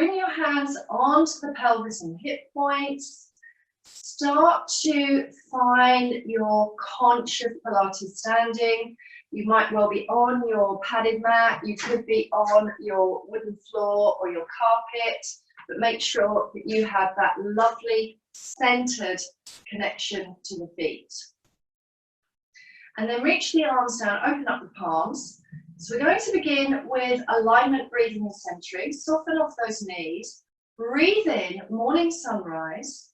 bring your hands onto the pelvis and hip points. Start to find your conscious Pilates standing. You might well be on your padded mat, you could be on your wooden floor or your carpet, but make sure that you have that lovely centered connection to the feet. And then reach the arms down, open up the palms. So we're going to begin with alignment, breathing and centering. Soften off those knees. Breathe in, morning sunrise.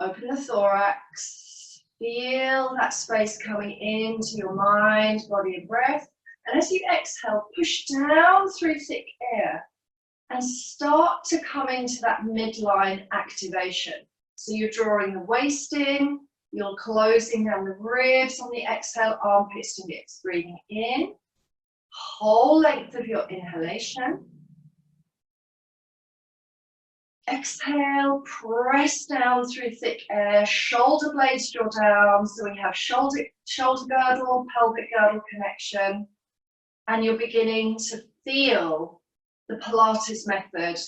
Open the thorax. Feel that space coming into your mind, body and breath. And as you exhale, push down through thick air and start to come into that midline activation. So you're drawing the waist in, you're closing down the ribs on the exhale, armpits to hips. Breathing in, whole length of your inhalation. Exhale, press down through thick air, shoulder blades draw down, so we have shoulder girdle, pelvic girdle connection, and you're beginning to feel the Pilates method,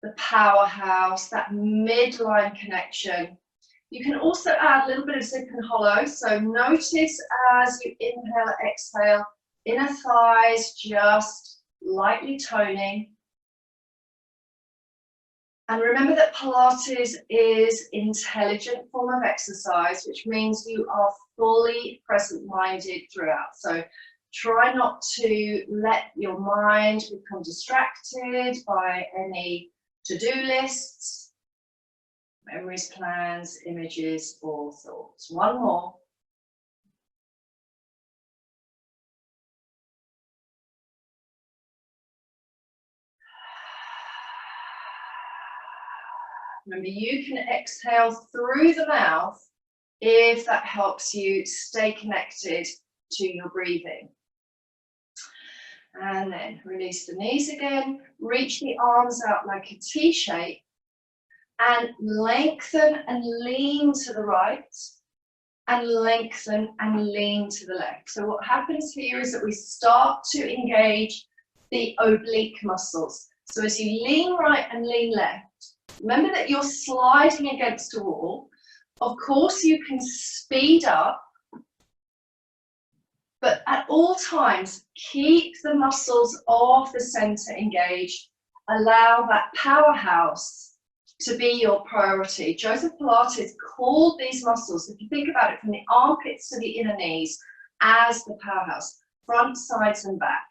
the powerhouse, that midline connection. You can also add a little bit of zip and hollow, so notice as you inhale, exhale, inner thighs just lightly toning. And remember that Pilates is an intelligent form of exercise, which means you are fully present-minded throughout. So try not to let your mind become distracted by any to-do lists, memories, plans, images, or thoughts. One more. Remember, you can exhale through the mouth if that helps you stay connected to your breathing. And then release the knees again, reach the arms out like a T shape and lengthen and lean to the right and lengthen and lean to the left. So what happens here is that we start to engage the oblique muscles. So as you lean right and lean left, remember that you're sliding against a wall. Of course, you can speed up, but at all times, keep the muscles of the center engaged. Allow that powerhouse to be your priority. Joseph Pilates called these muscles, if you think about it, from the armpits to the inner knees, as the powerhouse, front, sides, and back.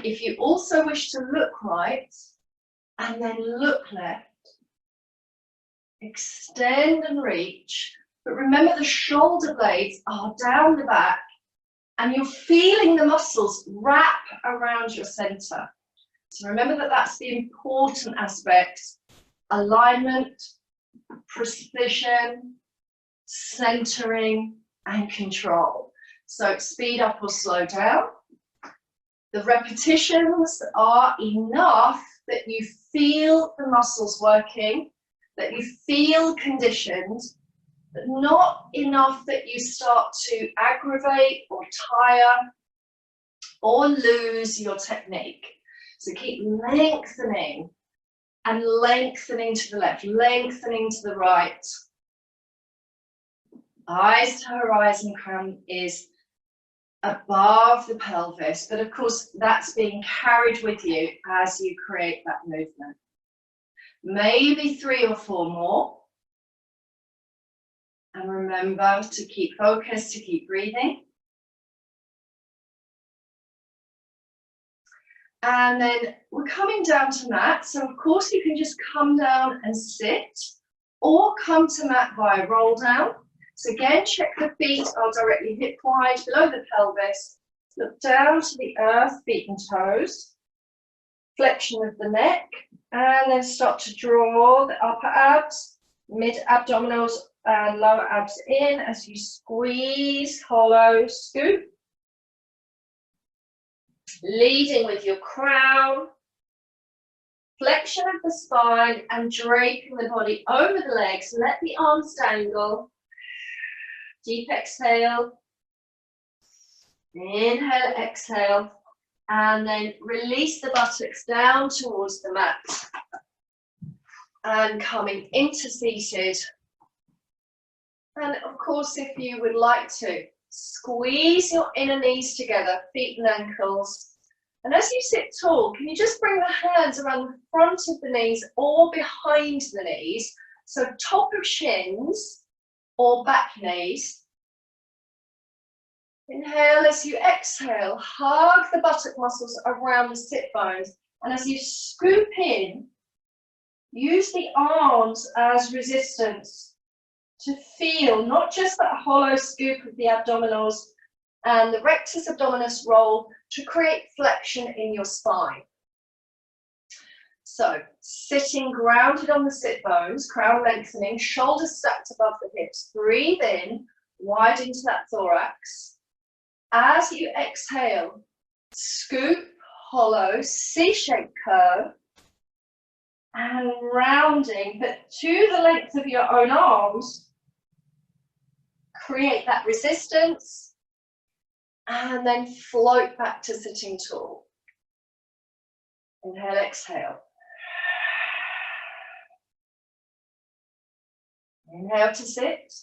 If you also wish to look right and then look left, extend and reach, but remember the shoulder blades are down the back and you're feeling the muscles wrap around your center. So remember that that's the important aspect: alignment, precision, centering, and control. So speed up or slow down. The repetitions are enough that you feel the muscles working, that you feel conditioned, but not enough that you start to aggravate or tire or lose your technique. So keep lengthening and lengthening to the left, lengthening to the right. Eyes to horizon, crown is above the pelvis, but of course that's being carried with you as you create that movement. Maybe 3 or 4 more. And remember to keep focused, to keep breathing. And then we're coming down to mat. So of course you can just come down and sit, or come to mat via roll down. So again, check the feet are directly hip wide below the pelvis. Look down to the earth, feet and toes. Flexion of the neck. And then start to draw the upper abs, mid abdominals and lower abs in as you squeeze, hollow, scoop. Leading with your crown. Flexion of the spine and draping the body over the legs. Let the arms dangle. Deep exhale. Inhale, exhale. And then release the buttocks down towards the mat. And coming into seated. And of course, if you would like to, squeeze your inner knees together, feet and ankles. And as you sit tall, can you just bring the hands around the front of the knees or behind the knees? So top of shins or back knees. Inhale as you exhale, hug the buttock muscles around the sit bones. And as you scoop in, use the arms as resistance to feel not just that hollow scoop of the abdominals and the rectus abdominis roll to create flexion in your spine. So sitting grounded on the sit bones, crown lengthening, shoulders stacked above the hips. Breathe in, wide into that thorax. As you exhale, scoop, hollow, C-shaped curve, and rounding, but to the length of your own arms. Create that resistance, and then float back to sitting tall. Inhale, exhale. Inhale to sit.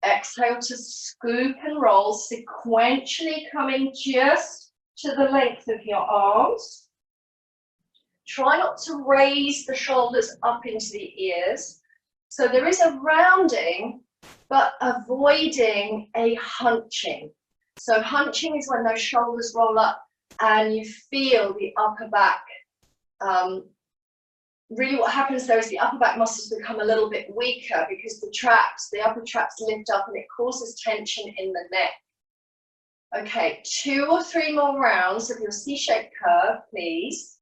Exhale to scoop and roll, sequentially coming just to the length of your arms. Try not to raise the shoulders up into the ears. So there is a rounding, but avoiding a hunching. So hunching is when those shoulders roll up and you feel the upper back. Really what happens there is the upper back muscles become a little bit weaker because the upper traps lift up and it causes tension in the neck. Okay, 2 or 3 more rounds of your C-shaped curve, please.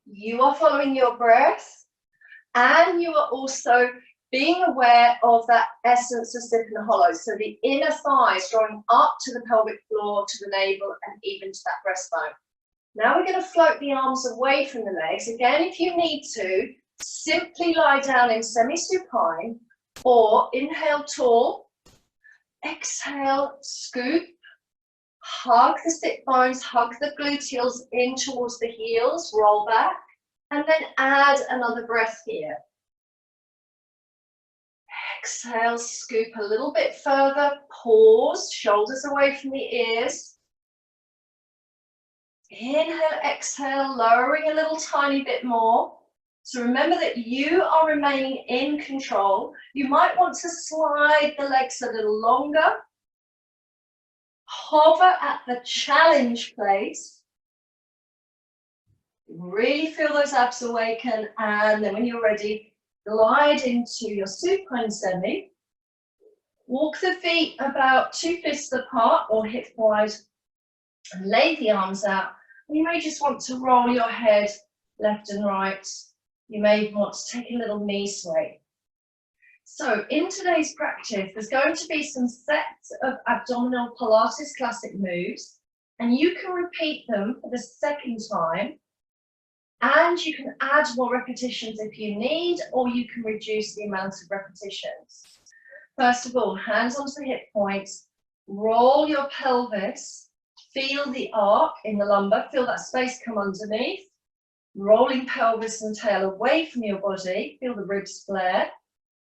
You are following your breath, and you are also being aware of that essence of stiff and hollow. So the inner thighs drawing up to the pelvic floor, to the navel, and even to that breastbone. Now we're going to float the arms away from the legs. Again, if you need to, simply lie down in semi-supine, or inhale tall, exhale, scoop, hug the sit bones, hug the gluteals in towards the heels, roll back, and then add another breath here. Exhale, scoop a little bit further, pause, shoulders away from the ears. Inhale, exhale, lowering a little tiny bit more. So remember that you are remaining in control. You might want to slide the legs a little longer. Hover at the challenge place. Really feel those abs awaken, and then when you're ready, glide into your supine semi. Walk the feet about 2 fists apart or hip wide and lay the arms out. And you may just want to roll your head left and right. You may want to take a little knee sway. So in today's practice, there's going to be some sets of abdominal Pilates classic moves, and you can repeat them for the second time. And you can add more repetitions if you need, or you can reduce the amount of repetitions. First of all, hands onto the hip points, roll your pelvis, feel the arc in the lumbar, feel that space come underneath, rolling pelvis and tail away from your body, feel the ribs flare,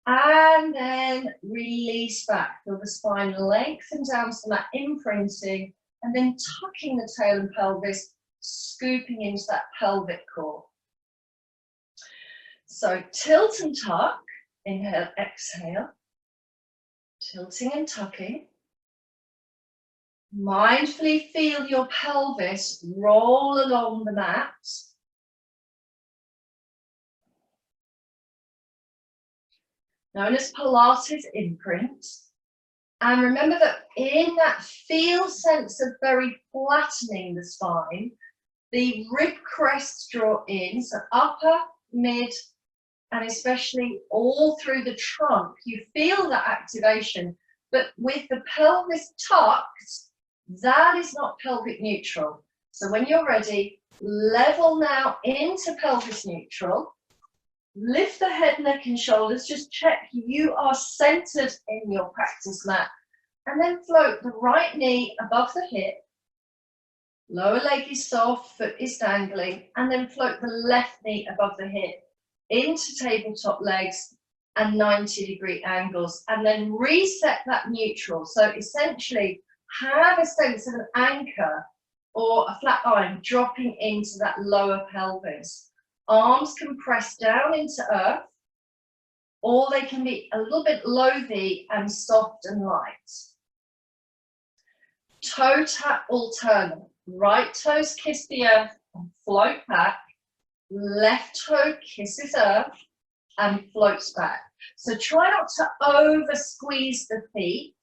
and then release back, feel the spine lengthen down to that imprinting, and then tucking the tail and pelvis, scooping into that pelvic core. So tilt and tuck, inhale, exhale, tilting and tucking. Mindfully feel your pelvis roll along the mat. Known as Pilates imprint. And remember that in that feel sense of very flattening the spine, the rib crests draw in, so upper, mid, and especially all through the trunk. You feel that activation, but with the pelvis tucked, that is not pelvic neutral. So when you're ready, Level now into pelvis neutral. Lift the head, neck and shoulders. Just check you are centered in your practice mat. And then float the right knee above the hip. Lower leg is soft, foot is dangling. And then float the left knee above the hip into tabletop legs and 90-degree angles. And then reset that neutral. So essentially have a sense of an anchor or a flat line dropping into that lower pelvis. Arms can press down into earth, or they can be a little bit low-V and soft and light. Toe tap alternate. Right toes kiss the earth and float back. Left toe kisses earth and floats back. So try not to over squeeze the feet.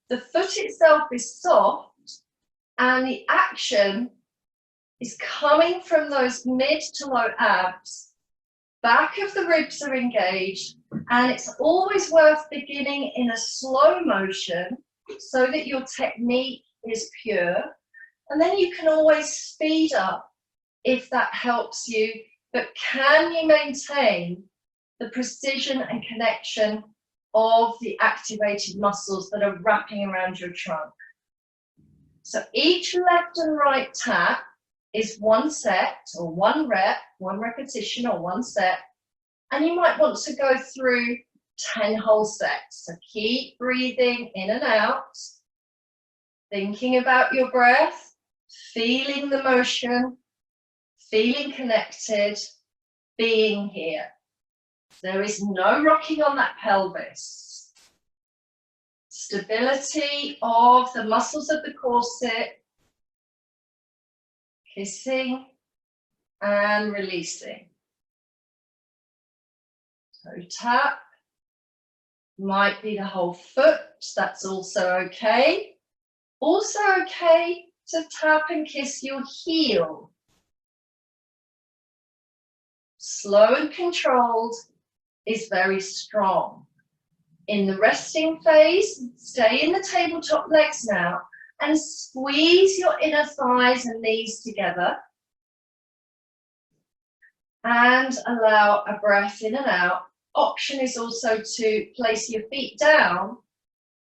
The foot itself is soft, and the action is coming from those mid to low abs. Back of the ribs are engaged, and it's always worth beginning in a slow motion so that your technique is pure. And then you can always speed up if that helps you, but can you maintain the precision and connection of the activated muscles that are wrapping around your trunk? So each left and right tap is one set or one rep, one repetition or one set, and you might want to go through 10 whole sets. So keep breathing in and out, thinking about your breath, feeling the motion, feeling connected, being here. There is no rocking on that pelvis. Stability of the muscles of the corset, kissing and releasing. Toe tap, might be the whole foot, that's also okay. Also okay to tap and kiss your heel. Slow and controlled is very strong. In the resting phase, stay in the tabletop legs now and squeeze your inner thighs and knees together. And allow a breath in and out. Option is also to place your feet down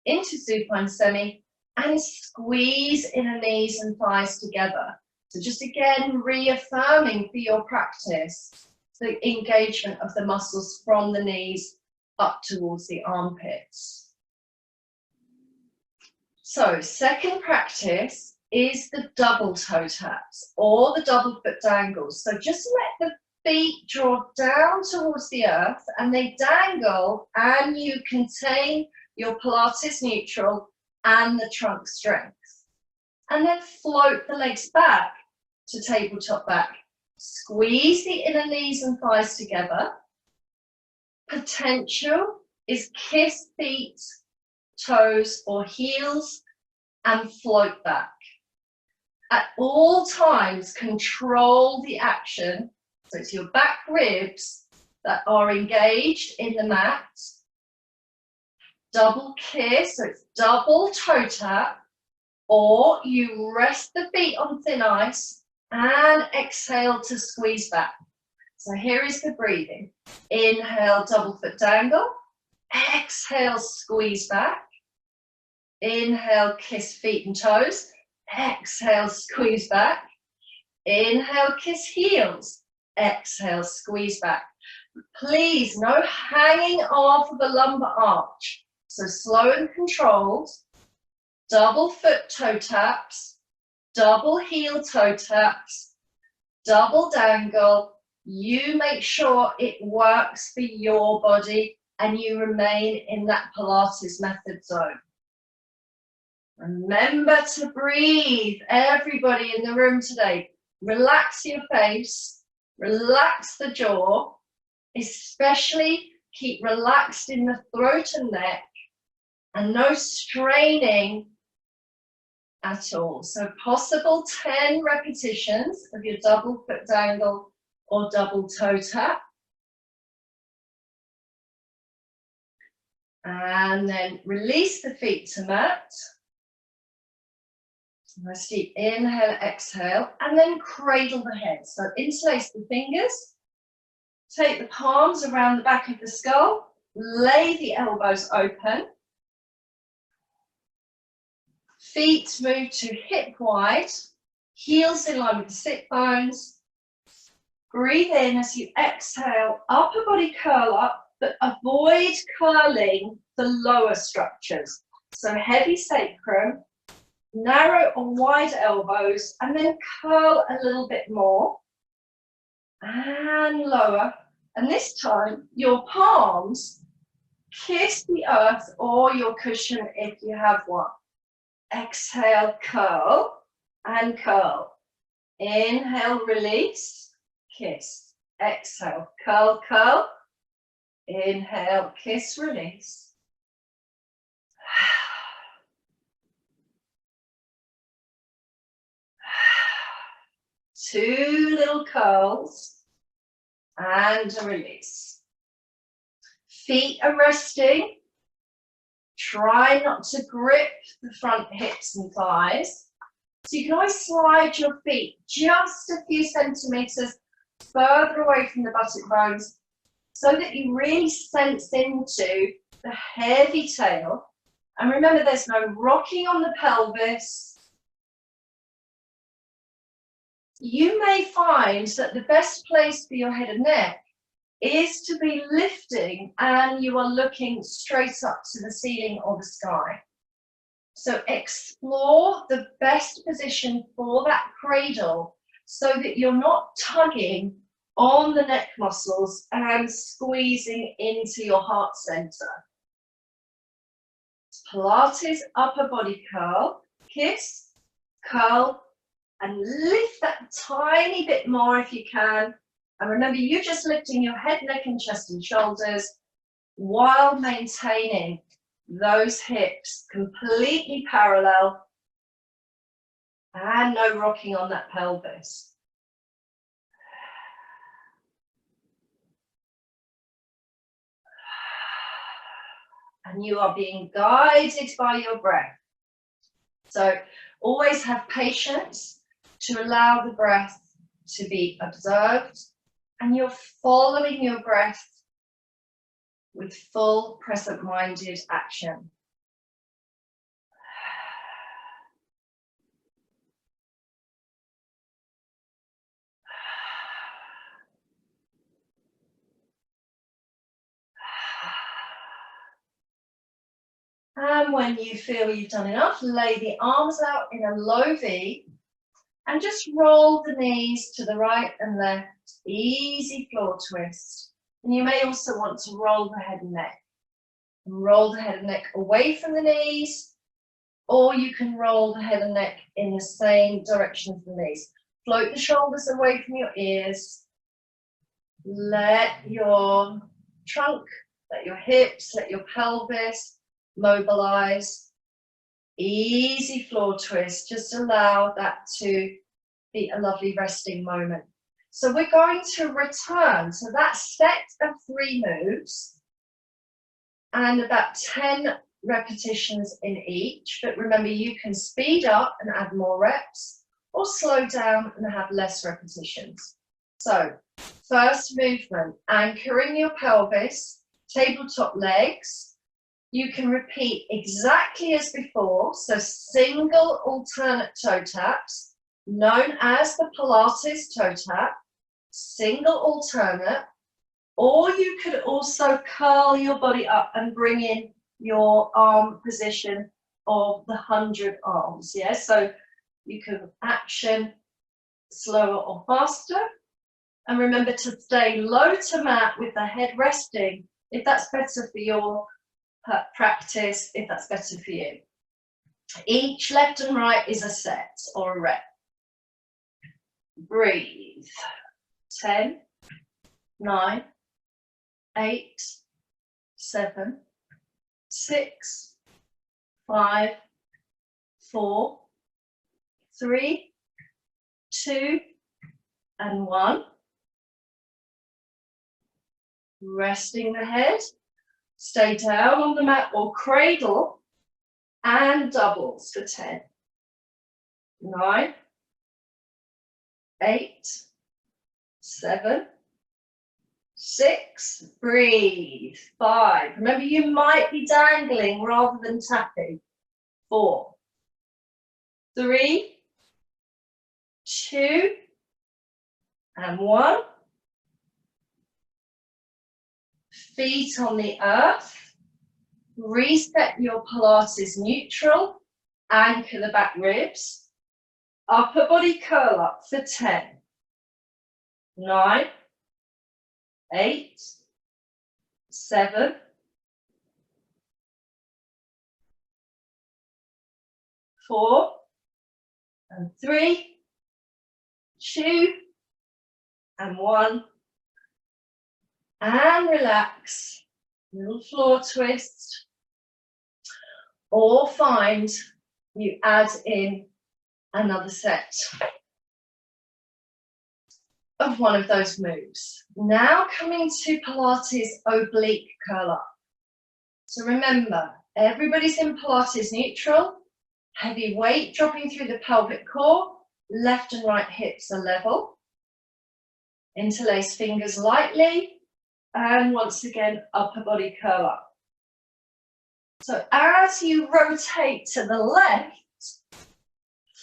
into supine semi and squeeze inner knees and thighs together. So just again, reaffirming for your practice the engagement of the muscles from the knees up towards the armpits. So second practice is the double toe taps or the double foot dangles. So just let the feet draw down towards the earth and they dangle, and you contain your Pilates neutral and the trunk strength. And then float the legs back to tabletop back. Squeeze the inner knees and thighs together. Potential is kiss feet, toes or heels and float back. At all times, control the action. So it's your back ribs that are engaged in the mat. Double kiss, so it's double toe tap, or you rest the feet on thin ice and exhale to squeeze back. So here is the breathing. Inhale, double foot dangle. Exhale, squeeze back. Inhale, kiss feet and toes. Exhale, squeeze back. Inhale, kiss heels. Exhale, squeeze back. Please, no hanging off of the lumbar arch. So slow and controlled. Double foot toe taps. Double heel toe taps. Double dangle. You make sure it works for your body and you remain in that Pilates method zone. Remember to breathe, everybody in the room today. Relax your face, relax the jaw, especially keep relaxed in the throat and neck, and no straining at all. So possible 10 repetitions of your double foot dangle or double toe tap. And then release the feet to mat. Nice deep inhale, exhale, and then cradle the head. So interlace the fingers, take the palms around the back of the skull, lay the elbows open. Feet move to hip wide, heels in line with the sit bones. Breathe in as you exhale, upper body curl up, but avoid curling the lower structures. So heavy sacrum, narrow or wide elbows, and then curl a little bit more. And lower. And this time, your palms kiss the earth or your cushion if you have one. Exhale, curl and curl. Inhale, release, kiss. Exhale, curl, curl. Inhale, kiss, release. 2 little curls and a release. Feet are resting. Try not to grip the front hips and thighs. So you can always slide your feet just a few centimeters further away from the buttock bones so that you really sense into the heavy tail. And remember, there's no rocking on the pelvis. You may find that the best place for your head and neck is to be lifting and you are looking straight up to the ceiling or the sky. So explore the best position for that cradle so that you're not tugging on the neck muscles and squeezing into your heart center. Pilates upper body curl, kiss, curl, and lift that tiny bit more if you can. And remember, you're just lifting your head, neck, and chest and shoulders while maintaining those hips completely parallel and no rocking on that pelvis. And you are being guided by your breath. So always have patience to allow the breath to be observed, and you're following your breath with full present-minded action. And when you feel you've done enough, lay the arms out in a low V and just roll the knees to the right and left. Easy floor twist. And you may also want to roll the head and neck. Roll the head and neck away from the knees, or you can roll the head and neck in the same direction as the knees. Float the shoulders away from your ears. Let your trunk, let your hips, let your pelvis mobilize. Easy floor twist. Just allow that to be a lovely resting moment. So we're going to return to that set of 3 moves and about 10 repetitions in each. But remember, you can speed up and add more reps or slow down and have less repetitions. So first movement, anchoring your pelvis, tabletop legs. You can repeat exactly as before, so single alternate toe taps, known as the Pilates toe tap, single alternate, or you could also curl your body up and bring in your arm position of the 100 arms, yeah? So you can action slower or faster, and remember to stay low to mat with the head resting, if that's better for your practice, if that's better for you. Each left and right is a set or a rep. Breathe. 10, 9, 8, 7, 6, 5, 4, 3, 2, and 1. Resting the head. Stay down on the mat or cradle, and doubles for 10. 9, 8, 7, 6, breathe, 5. Remember, you might be dangling rather than tapping. 4, 3, 2, and 1. Feet on the earth. Reset your Pilates neutral. Anchor the back ribs. Upper body curl up for 10, 9, 8, 7, 4, and 3, 2, and 1. And relax. Little floor twist. Or find you add in another set of one of those moves. Now coming to Pilates oblique curl up. So remember, everybody's in Pilates neutral, heavy weight dropping through the pelvic core, left and right hips are level. Interlace fingers lightly, and once again, upper body curl up. So as you rotate to the left,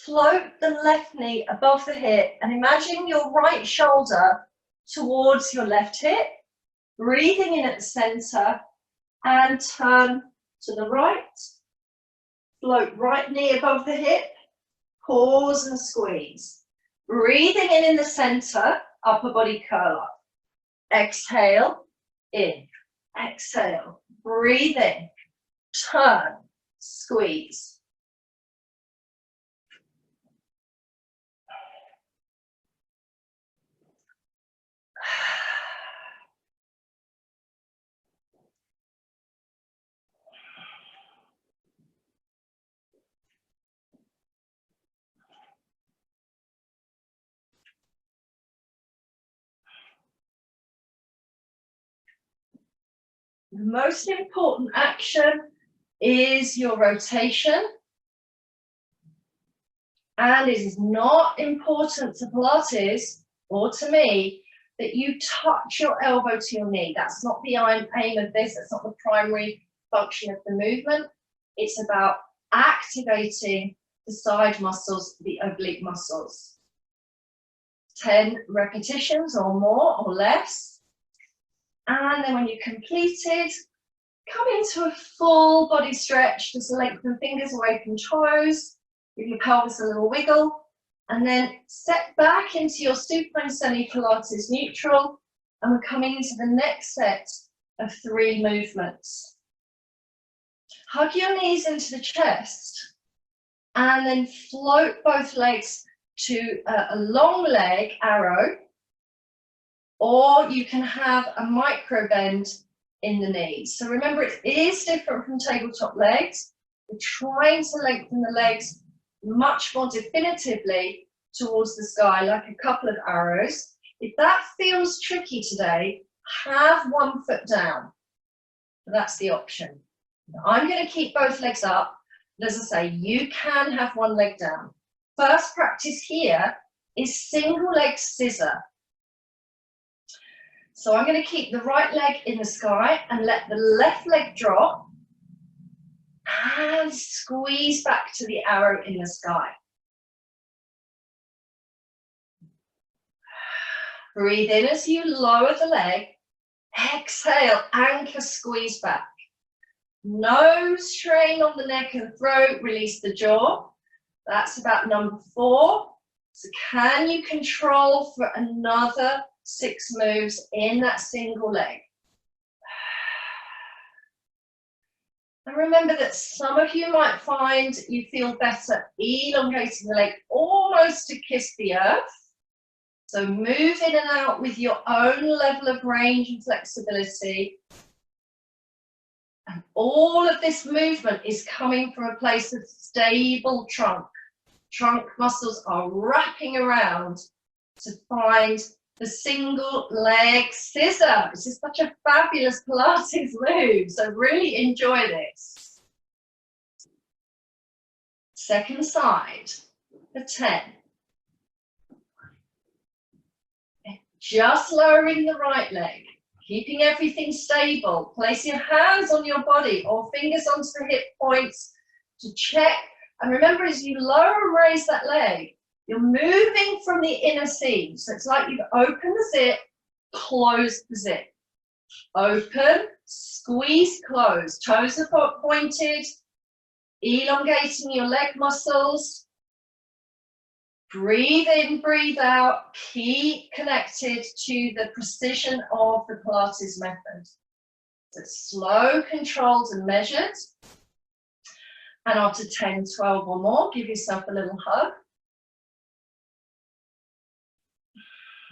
float the left knee above the hip and imagine your right shoulder towards your left hip, breathing in at the center and turn to the right. Float right knee above the hip, pause and squeeze. Breathing in the center, upper body curl up. Exhale, in, exhale, breathe in, turn, squeeze. The most important action is your rotation. And it is not important to Pilates or to me that you touch your elbow to your knee. That's not the aim of this. That's not the primary function of the movement. It's about activating the side muscles, the oblique muscles. 10 repetitions or more or less. And then when you're completed, come into a full body stretch. Just lengthen fingers away from toes. Give your pelvis a little wiggle. And then step back into your supine semi-Pilates neutral. And we're coming into the next set of 3 movements. Hug your knees into the chest. And then float both legs to a long leg arrow. Or you can have a micro bend in the knees. So remember, it is different from tabletop legs. We're trying to lengthen the legs much more definitively towards the sky, like a couple of arrows. If that feels tricky today, have one foot down. That's the option. Now, I'm going to keep both legs up. But as I say, you can have one leg down. First practice here is single leg scissor. So I'm going to keep the right leg in the sky and let the left leg drop and squeeze back to the arrow in the sky. Breathe in as you lower the leg. Exhale, anchor, squeeze back. No strain on the neck and throat, release the jaw. That's about number 4. So can you control for another 6 moves in that single leg? And remember that some of you might find you feel better elongating the leg almost to kiss the earth. So move in and out with your own level of range and flexibility. And all of this movement is coming from a place of stable trunk. Trunk muscles are wrapping around to find the single leg scissor. This is such a fabulous Pilates move, so really enjoy this. Second side. for 10. Just lowering the right leg, keeping everything stable. Place your hands on your body or fingers onto the hip points to check. And remember, as you lower and raise that leg, you're moving from the inner seam. So it's like you've opened the zip, closed the zip. Open, squeeze, close. Toes are pointed, elongating your leg muscles. Breathe in, breathe out. Keep connected to the precision of the Pilates method. So slow, controlled and measured. And after 10, 12 or more, give yourself a little hug.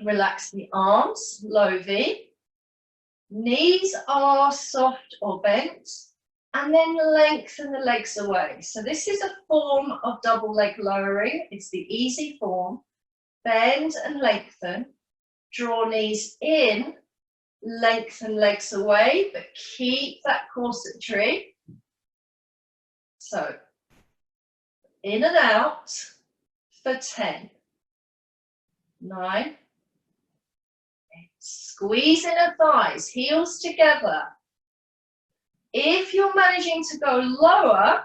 Relax the arms, low V. Knees are soft or bent, and then lengthen the legs away. So this is a form of double leg lowering. It's the easy form. Bend and lengthen. Draw knees in, lengthen legs away, but keep that corset tree. So in and out for 10, 9, squeeze inner thighs, heels together. If you're managing to go lower,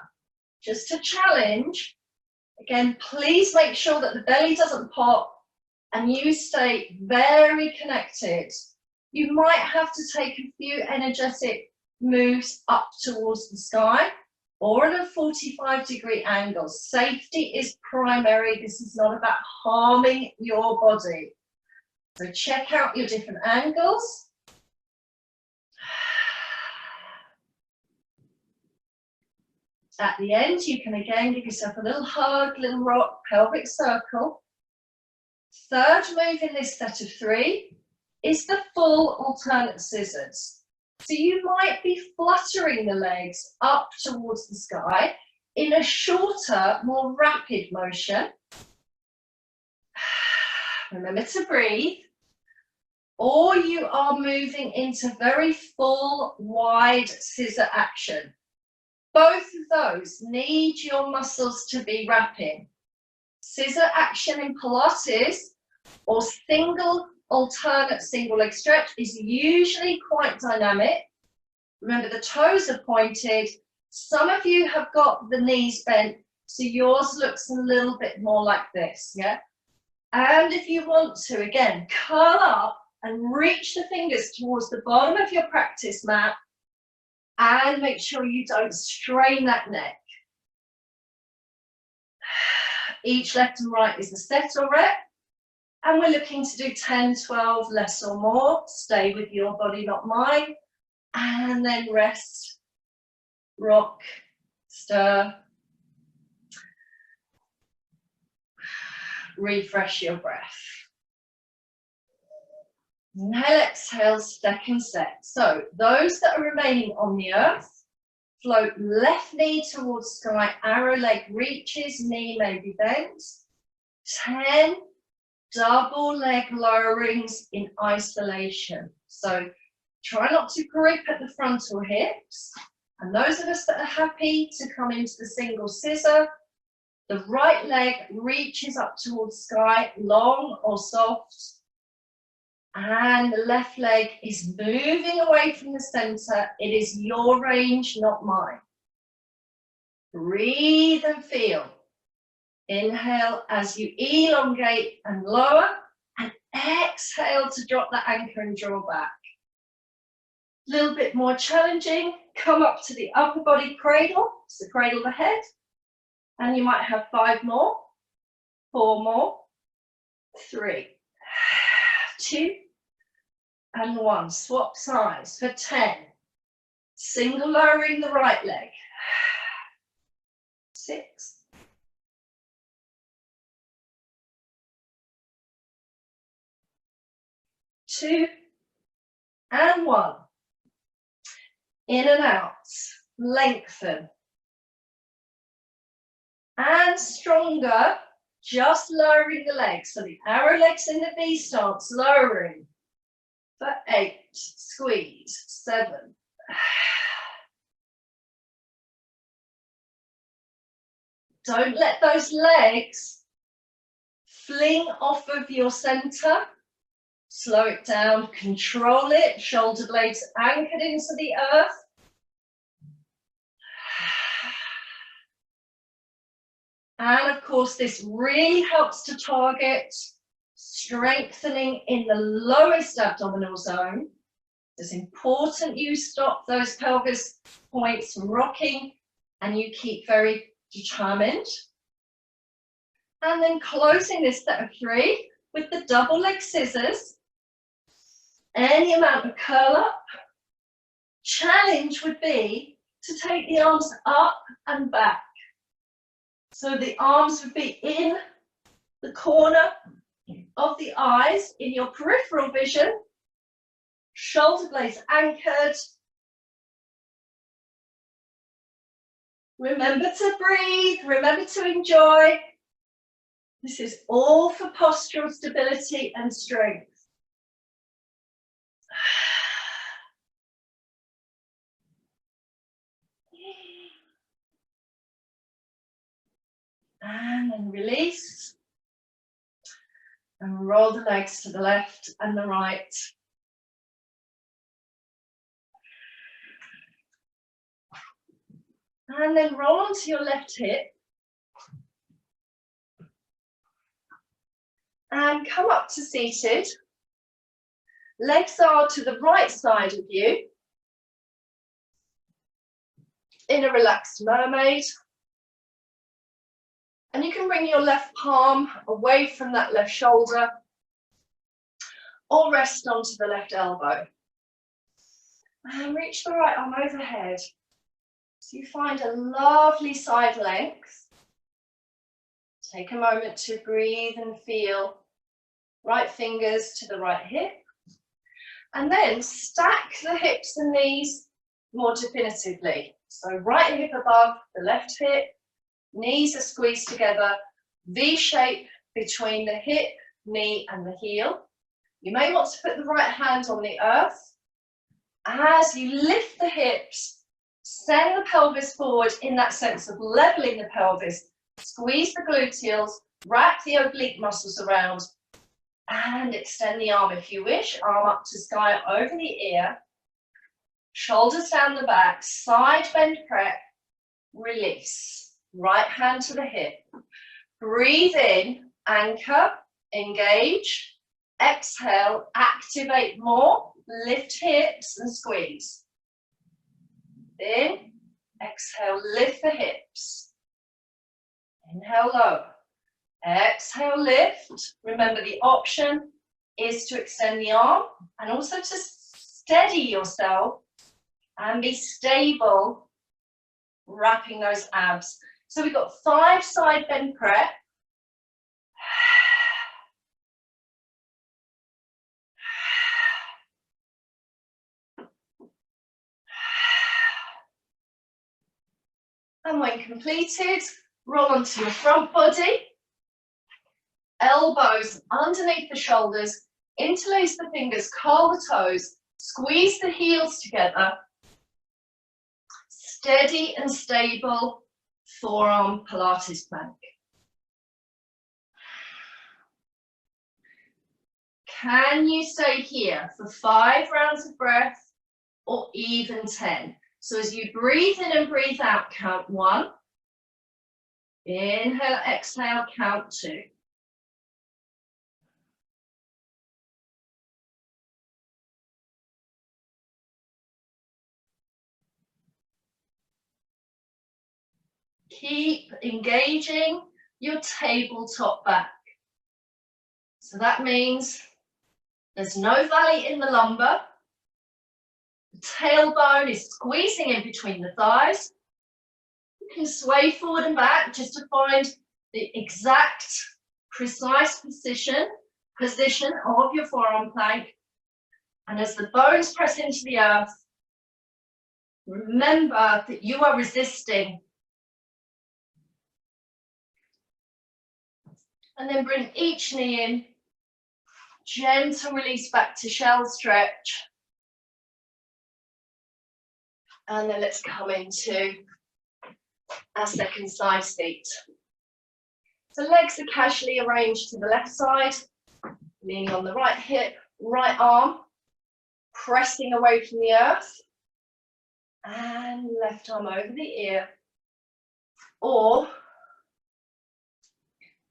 just to challenge, again, please make sure that the belly doesn't pop and you stay very connected. You might have to take a few energetic moves up towards the sky or at a 45-degree angle. Safety is primary. This is not about harming your body. So check out your different angles. At the end, you can again give yourself a little hug, little rock, pelvic circle. Third move in this set of 3 is the full alternate scissors. So you might be fluttering the legs up towards the sky in a shorter, more rapid motion. Remember to breathe. Or you are moving into very full, wide scissor action. Both of those need your muscles to be wrapping. Scissor action in Pilates or single alternate single leg stretch is usually quite dynamic. Remember, the toes are pointed. Some of you have got the knees bent, so yours looks a little bit more like this, yeah? And if you want to, again, curl up and reach the fingers towards the bottom of your practice mat and make sure you don't strain that neck. Each left and right is a set or rep, and we're looking to do 10, 12, less or more. Stay with your body, not mine. And then rest, rock, stir, refresh your breath. Inhale, exhale, second set. So those that are remaining on the earth, float left knee towards sky, arrow leg reaches, knee may be bent. 10 double leg lowerings in isolation. So try not to grip at the frontal hips. And those of us that are happy to come into the single scissor, the right leg reaches up towards sky, long or soft. And the left leg is moving away from the center. It is your range, not mine. Breathe and feel. Inhale as you elongate and lower, and exhale to drop that anchor and draw back. A little bit more challenging. Come up to the upper body cradle. So cradle the head. And you might have 5 more, 4 more, 3, 2, and 1. Swap sides for 10. Single lowering the right leg. 6. 2, and 1. In and out. Lengthen. And stronger, just lowering the legs. So the arrow legs in the V stance, lowering. For 8, squeeze, 7. Don't let those legs fling off of your center. Slow it down, control it, shoulder blades anchored into the earth. And of course, this really helps to target strengthening in the lowest abdominal zone. It's important you stop those pelvis points from rocking and you keep very determined. And then closing this set of 3 with the double leg scissors. Any amount of curl up. Challenge would be to take the arms up and back. So the arms would be in the corner of the eyes in your peripheral vision. Shoulder blades anchored. Remember to breathe, remember to enjoy. This is all for postural stability and strength. And then release. And roll the legs to the left and the right. And then roll onto your left hip. And come up to seated. Legs are to the right side of you. In a relaxed mermaid. And you can bring your left palm away from that left shoulder or rest onto the left elbow. And reach the right arm overhead. So you find a lovely side length. Take a moment to breathe and feel. Right fingers to the right hip. And then stack the hips and knees more definitively. So right hip above the left hip. Knees are squeezed together, V shape between the hip, knee and the heel. You may want to put the right hand on the earth. As you lift the hips, send the pelvis forward in that sense of leveling the pelvis. Squeeze the gluteals, wrap the oblique muscles around and extend the arm if you wish. Arm up to sky over the ear. Shoulders down the back, side bend prep, release. Right hand to the hip. Breathe in, anchor, engage. Exhale, activate more. Lift hips and squeeze. In, exhale, lift the hips. Inhale, lower. Exhale, lift. Remember, the option is to extend the arm and also to steady yourself and be stable, wrapping those abs. So we've got 5 side bend prep. And when completed, roll onto your front body. Elbows underneath the shoulders. Interlace the fingers, curl the toes. Squeeze the heels together. Steady and stable forearm Pilates plank. Can you stay here for 5 rounds of breath or even 10? So as you breathe in and breathe out, count 1. Inhale, exhale, count 2. Keep engaging your tabletop back. So that means there's no valley in the lumbar. The tailbone is squeezing in between the thighs. You can sway forward and back just to find the exact, precise position of your forearm plank. And as the bones press into the earth, remember that you are resisting. And then bring each knee in. Gentle release back to shell stretch. And then let's come into our second side seat. So legs are casually arranged to the left side, leaning on the right hip, right arm, pressing away from the earth, and left arm over the ear, or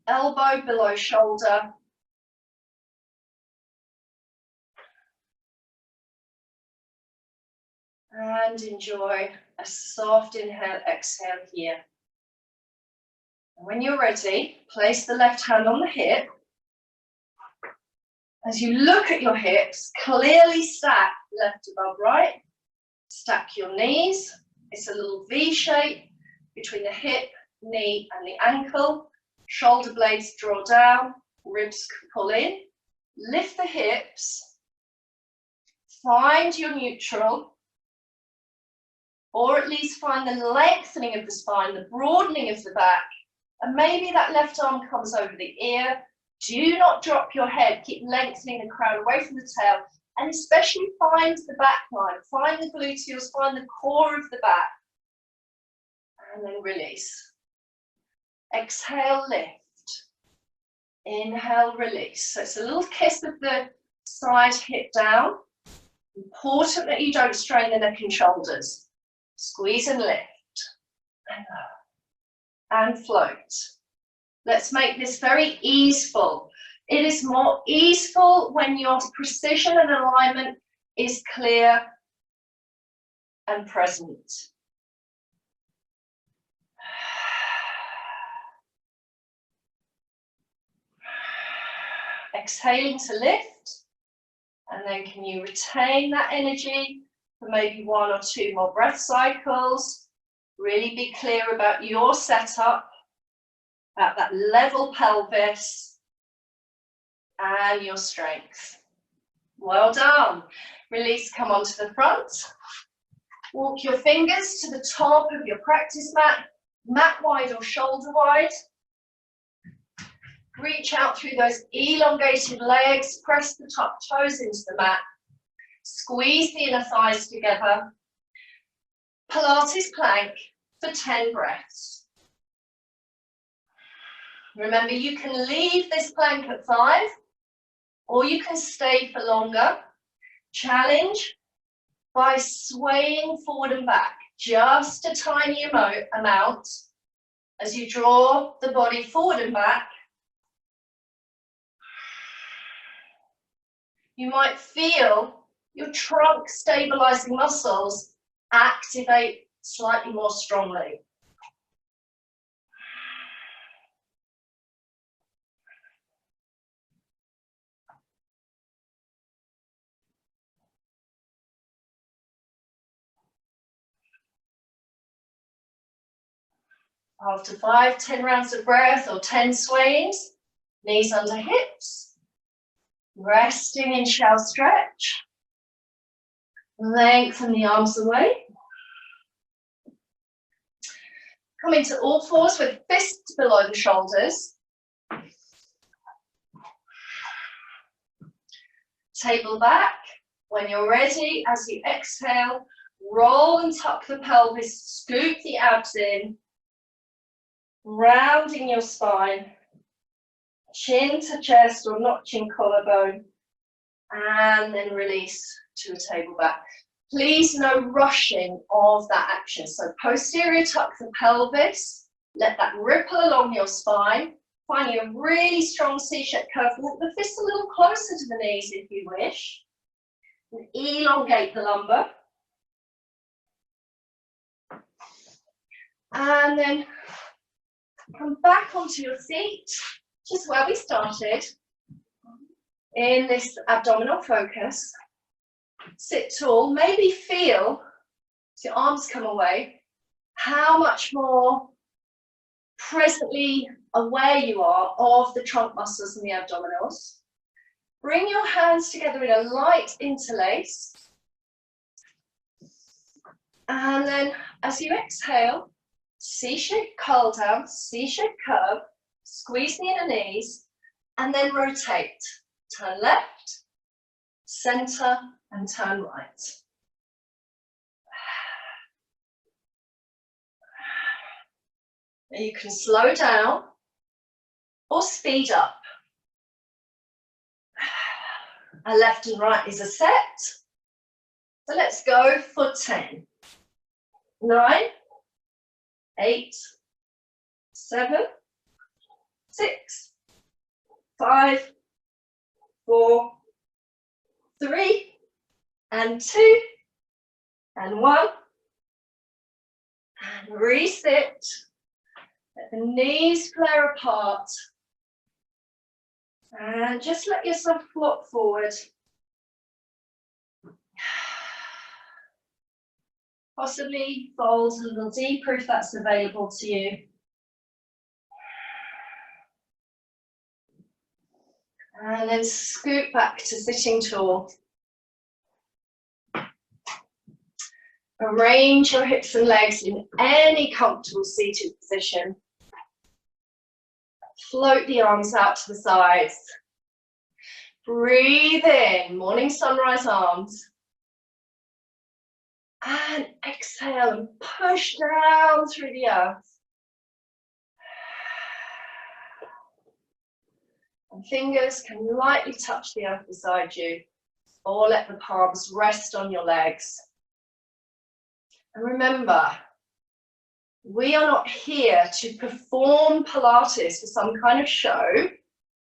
elbow below shoulder, and enjoy a soft inhale, exhale here. And when you're ready, place the left hand on the hip. As you look at your hips, clearly stack left above right. Stack your knees. It's a little V shape between the hip, knee, and the ankle. Shoulder blades draw down, ribs pull in. Lift the hips. Find your neutral, or at least find the lengthening of the spine, the broadening of the back, and maybe that left arm comes over the ear. Do not drop your head, keep lengthening the crown away from the tail, and especially find the back line, find the gluteals, find the core of the back, and then release. Exhale, lift. Inhale, release. So it's a little kiss of the side hip down. Important that you don't strain the neck and shoulders. Squeeze and lift. And float. Let's make this very easeful. It is more easeful when your precision and alignment is clear and present. Exhaling to lift, and then can you retain that energy for maybe 1 or 2 more breath cycles? Really be clear about your setup, about that level pelvis and your strength. Well done. Release, come onto the front. Walk your fingers to the top of your practice mat, mat wide or shoulder wide. Reach out through those elongated legs, press the top toes into the mat. Squeeze the inner thighs together. Pilates plank for 10 breaths. Remember, you can leave this plank at 5, or you can stay for longer. Challenge by swaying forward and back, just a tiny amount as you draw the body forward and back. You might feel your trunk stabilizing muscles activate slightly more strongly. After 5, 10 rounds of breath or 10 swings, knees under hips. Resting in shell stretch. Lengthen the arms away. Come into all fours with fists below the shoulders. Table back. When you're ready, as you exhale, roll and tuck the pelvis, scoop the abs in, rounding your spine. Chin to chest or notching collarbone, and then release to a table back. Please, no rushing of that action. So posterior tuck the pelvis, let that ripple along your spine, finding a really strong C-shaped curve. Walk the fists a little closer to the knees if you wish, and elongate the lumbar. And then come back onto your seat. Just where we started, in this abdominal focus. Sit tall, maybe feel, as your arms come away, how much more presently aware you are of the trunk muscles and the abdominals. Bring your hands together in a light interlace. And then as you exhale, C-shaped curl down, C-shaped curve. Squeeze the inner knees, and then rotate. Turn left, center, and turn right. Now you can slow down or speed up. A left and right is a set. So let's go for 10. 9, 8, 7, 6, 5, 4, 3, and 2, and 1. And reset. Let the knees flare apart. And just let yourself flop forward. Possibly fold a little deeper if that's available to you. And then scoot back to sitting tall. Arrange your hips and legs in any comfortable seated position. Float the arms out to the sides. Breathe in, morning sunrise arms. And exhale and push down through the earth. And fingers can lightly touch the earth beside you, or let the palms rest on your legs. And remember, we are not here to perform Pilates for some kind of show.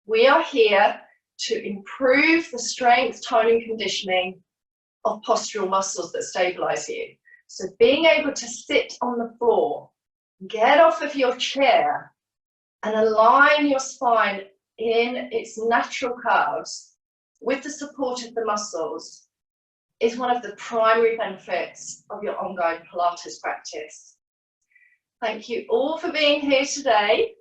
We are here to improve the strength, tone, and conditioning of postural muscles that stabilize you. So being able to sit on the floor, get off of your chair, and align your spine in its natural curves with the support of the muscles is one of the primary benefits of your ongoing Pilates practice. Thank you all for being here today.